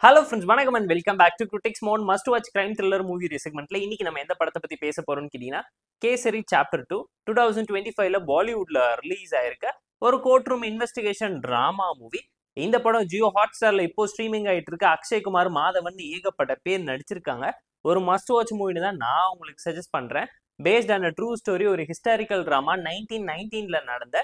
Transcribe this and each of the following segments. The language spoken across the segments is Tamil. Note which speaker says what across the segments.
Speaker 1: Hello friends, வணக்கம் and welcome back to Critics Mode Must Watch Crime Thriller Movie Segmentல இன்னைக்கு நம்ம எந்த படத்தை பத்தி பேச போறோம்னு கேட்டீங்கன்னா கேசரி சாப்டர் 2 2025ல பாலிவுட்ல ரிலீஸ் ஆயிருக்க ஒரு court room investigation drama movie. இந்த படம் ஜியோ ஹாட்ஸ்டார்ல இப்போ ஸ்ட்ரீமிங் ஆயிட்டு இருக்கு. அக்ஷய் குமார், மாதவன் ஏகப்பட்ட பேர் நடிச்சிருக்காங்க. ஒரு மஸ்ட் வாட்ச் மூவின்னு தான் நான் உங்களுக்கு சஜஸ்ட் பண்றேன். பேஸ்ட் ஆன் ட்ரூ ஸ்டோரி, ஒரு ஹிஸ்டாரிக்கல் டிராமா 1919ல நடந்த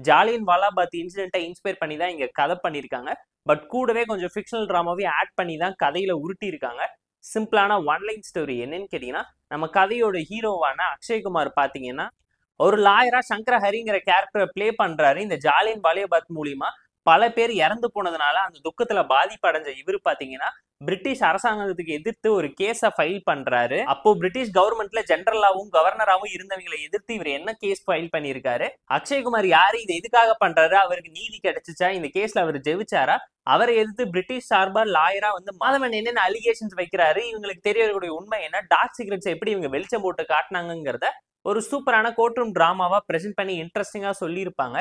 Speaker 1: ஜாலியன் வாலாபாத் இன்சிடென்ட்டை இன்ஸ்பயர் பண்ணி தான் இங்க கதை பண்ணியிருக்காங்க. பட் கூடவே கொஞ்சம் ஃபிக்ஷனல் ட்ராமாவே ஆட் பண்ணி தான் கதையில உருட்டி இருக்காங்க. சிம்பிளான ஒன்லைன் ஸ்டோரி என்னன்னு கேட்டீங்கன்னா, நம்ம கதையோட ஹீரோவான அக்ஷய்குமார் பாத்தீங்கன்னா ஒரு லாயரா சங்கர ஹரிங்கிற கேரக்டரை பிளே பண்றாரு. இந்த ஜாலியன் வாலிபாத் மூலியமா பல பேர் இறந்து போனதுனால அந்த துக்கத்துல பாதிப்படைஞ்ச இவர் பாத்தீங்கன்னா பிரிட்டிஷ் அரசாங்கத்துக்கு எதிர்த்து ஒரு கேஸை ஃபைல் பண்றாரு. அப்போ பிரிட்டிஷ் கவர்மெண்ட்ல ஜெனரலாவும் கவர்னராவும் இருந்தவங்களை எதிர்த்து இவர் என்ன கேஸ் ஃபைல் பண்ணியிருக்காரு, அக்ஷய்குமார் யாரு, இதை எதுக்காக பண்றாரு, அவருக்கு நீதி கிடைச்சிச்சா, இந்த கேஸ்ல அவர் ஜெயிச்சாரா, அவரை எதிர்த்து பிரிட்டிஷ் சார்பா லாயரா மாதவன் என்னென்ன அலிகேஷன்ஸ் வைக்கிறாரு, இவங்களுக்கு தெரியக்கூடிய உண்மை என்ன, டார்க் சீக்ரெட்ஸ் எப்படி இவங்க வெளிச்சம் போட்டு காட்டினாங்கிறத ஒரு சூப்பரான கோர்ட் ரூம் டிராமாவா பிரசென்ட் பண்ணி இன்ட்ரெஸ்டிங்கா சொல்லியிருப்பாங்க.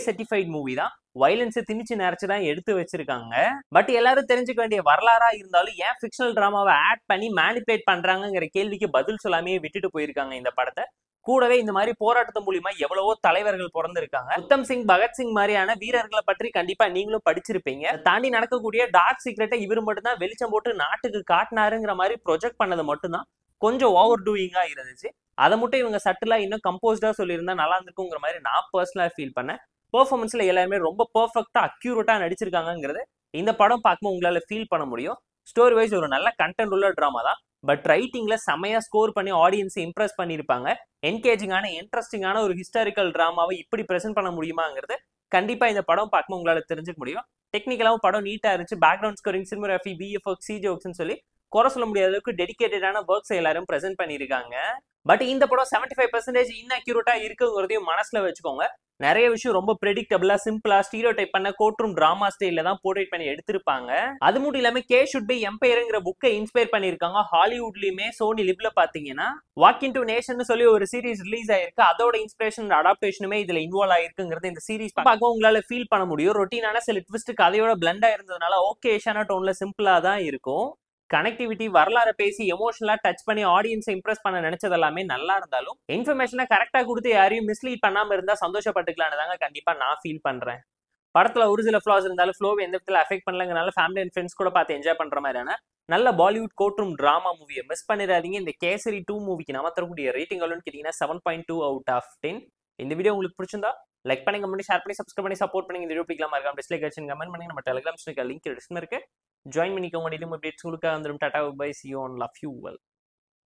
Speaker 1: சர்டிஃபைட் மூவி தான். வயலன்ஸ் திணிச்சு நிறைச்சு தான் எடுத்து வச்சிருக்காங்க. பட் எல்லாரும் தெரிஞ்சுக்க வேண்டிய வரலாறா இருந்தாலும் ஏன் ஃபிக்ஷனல் டிராமாவை ஆட் பண்ணி மேனிபுலேட் பண்றாங்கிற கேள்விக்கு பதில் சொல்லாமே விட்டுட்டு போயிருக்காங்க இந்த படத்தை. கூடவே இந்த மாதிரி போராட்டத்து மூலியமா எவ்வளவோ தலைவர்கள் பிறந்திருக்காங்க. உத்தம் சிங், பகத்சிங் மாதிரியான வீரர்களை பற்றி கண்டிப்பா நீங்களும் படிச்சிருப்பீங்க. தாண்டி நடக்கக்கூடிய டார்க் சீக்ரெட்டை இவர் மட்டும் தான் வெளிச்சம் போட்டு நாட்டுக்கு காட்டினாருங்கிற மாதிரி ப்ரொஜெக்ட் பண்ணது மட்டும்தான் கொஞ்சம் ஓவர் டூயிங்கா இருந்துச்சு. அதை மட்டும் இவங்க சட்டிலா இன்னும் கம்போஸ்டா சொல்லியிருந்தா நல்லா இருந்திருக்குங்கிற மாதிரி நான் பர்சனலா ஃபீல் பண்ணேன். பெர்ஃபார்மன்ஸ்ல எல்லாருமே ரொம்ப பெர்ஃபெக்டா அக்யூரேட்டா நடிச்சிருக்காங்கிறது இந்த படம் பார்க்கும்போது உங்களால ஃபீல் பண்ண முடியும். ஸ்டோரி வைஸ் ஒரு நல்ல கண்டென்ட் உள்ள டிராமா தான். பட் ரைட்டிங்ல செமையா ஸ்கோர் பண்ணி ஆடியன்ஸை இம்ப்ரெஸ் பண்ணியிருப்பாங்க. என்கேஜிங்கான இன்ட்ரெஸ்டிங்கான ஒரு ஹிஸ்டாரிக்கல் டிராமாவை இப்படி பிரசென்ட் பண்ண முடியுமாங்கிறது கண்டிப்பா இந்த படம் பார்க்கும்போது உங்களால தெரிஞ்சுக்க முடியும். டெக்னிக்கலாவும் படம் நீட்டா இருந்துச்சு. பேக்ரவுண்ட் ஸ்கோரிங், சினிமோகிராஃபி, விஎஃப்எக்ஸ், சிஜிஎக்ஸ்னு சொல்லி குறை சொல்ல முடியாத அளவுக்கு டெடிகேட்டடான ஒர்க்ஸ் எல்லாரும் பிரசென்ட் பண்ணியிருக்காங்க. பட் இந்த படம் 75% இன்அக்யூரேட்டா இருக்குங்கிறதையும் மனசுல வச்சுக்கோங்க. நிறைய விஷயம் ரொம்ப ப்ரெடிக்டபிளா, சிம்பிளா, ஸ்டீரியோ டைப் பண்ண கோர்ட் ரூம் டிராமா ஸ்டைல தான் போர்ட்ரேட் பண்ணி எடுத்திருப்பாங்க. அது மட்டும் இல்லாம கே ஷுட் பி எம்பையர்ங்கிற புக்கை இன்ஸ்பயர் பண்ணியிருக்காங்க. ஹாலிவுட்லயுமே சோனி லிவ்ல பாத்தீங்கன்னா வாக் இன் டு நேஷன் சொல்லி ஒரு சீரிஸ் ரிலீஸ் ஆயிருக்கு. அதோட இன்ஸ்பிரேஷன் அடாப்டேஷனுமே இதுல இன்வால்வ் ஆயிருக்குங்கிறது இந்த சீரிஸ் பார்க்க உங்களால ஃபீல் பண்ண முடியும். ரொட்டீனான சில ட்விஸ்ட் கதையோட பிளண்டா இருந்ததுனால ஓகேஷான டோன்ல சிம்பிளா தான் இருக்கும். கனெக்டிவிட்டி, வரலாறு பேசி எமோஷனலா டச் பண்ணி ஆடியன்ஸை இம்ப்ரெஸ் பண்ண நினைச்சது எல்லாமே நல்லா இருந்தாலும் இன்ஃபர்மேஷனை கரெக்டா கொடுத்து யாரையும் மிஸ்லீட் பண்ணாம இருந்தா சந்தோஷப்பட்டுக்கலான்னு தாங்க கண்டிப்பா நான் ஃபீல் பண்றேன். படத்துல ஒரு சில ஃபிளாஸ் இருந்தாலும் ஃப்ளோவை எந்த விதத்துல அஃபெக்ட் பண்ணலங்கனால ஃபேமிலி அண்ட் ஃப்ரெண்ட்ஸ் கூட பார்த்து என்ஜாய் பண்ற மாதிரியான நல்ல பாலிவுட் கோர்ட் ரூம் டிராமா மூவியை மிஸ் பண்ணிடாதீங்க. இந்த கேசரி 2 மூவிக்கு நம்ம தரக்கூடிய ரேட்டிங் எவ்வளோன்னு கேட்டீங்கன்னா 7.2 out of 10. இந்த வீடியோ உங்களுக்கு பிடிச்சிருந்தா லைக் பண்ணி, கமெண்ட் பண்ணி, ஷேர் பண்ணி, சப்ஸ்கிரைப் பண்ணி சப்போர்ட் பண்ணி. இந்த வீடியோ பிடிக்கலாமா இருக்காம டிஸ்லைக் ஆச்சு கமெண்ட் பண்ணி. நம்ம டெலிகிராம் லிங்க் டிஸ்கிரிப்ஷன்ல இருக்கு. ஜாயின் பண்ணிக்கோங்க. டெய்லியும் அப்டேட்ஸ் உங்களுக்கு வந்துடும். Tata, bye, see you on love you well.